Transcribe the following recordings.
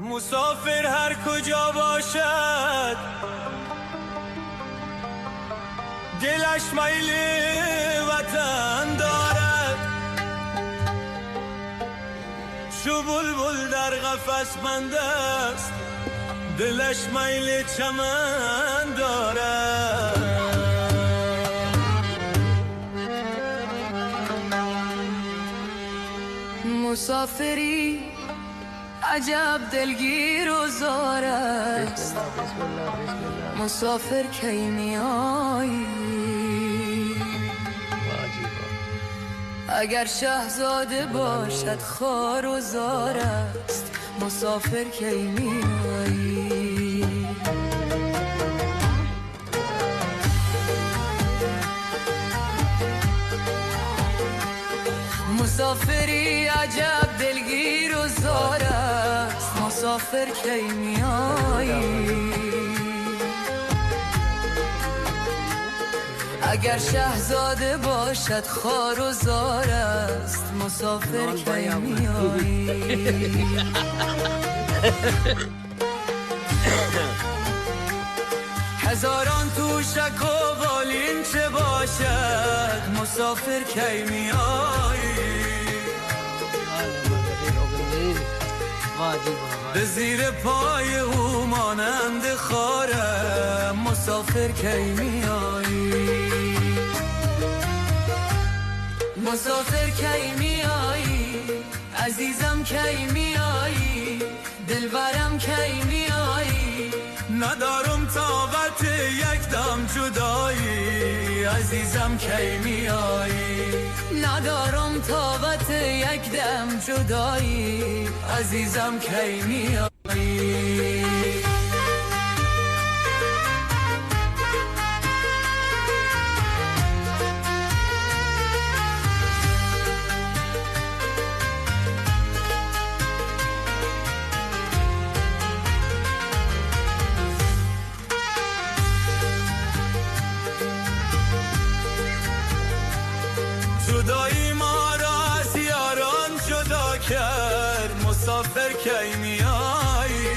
مسافر هر کجا باشد دلش میل وطن دارد، چو بلبل در قفس بند است دلش میل چمن دارد. مسافری عجب دلگیر و زار است، مسافر کی میایی؟ اگر شهزاده باشد خوار و زار است، مسافر کی میایی؟ مسافری عجب دلگیر و زار است، مسافر کی میایی؟ اگر شهزاده باشد خوار و زار است، مسافر کی میایی؟ هزاران توشک و بالین چه باشد، مسافر کی میایی؟ به زیر پای او مانند خارم، مسافر کی میایی؟ مسافر کی میایی؟ عزیزم کی میایی؟ دلبرم کی میایی؟ ندارم طاقت یک دم جدایی، عزیزم کی میایی؟ ندارم طاقت یک دم جدایی، عزیزم کی میایی؟ جدایی ما را از یاران جدا کرد، مسافر کی میایی؟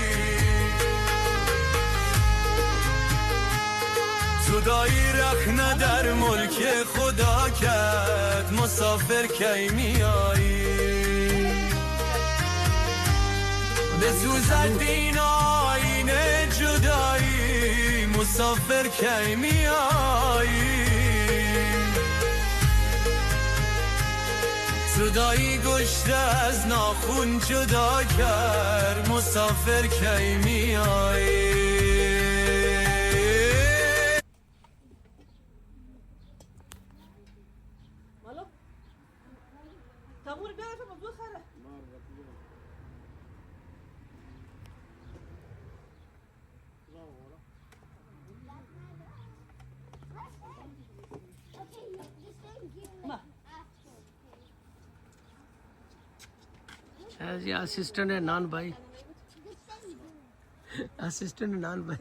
جدایی رخنه در ملک خدا کرد، مسافر کی میایی؟ بسوزد بین آینه جدایی، مسافر کی میایی؟ جدایی گشته از ناخون جدا کرد، مسافر کی میایی؟ As your assistant and non by assistant and non by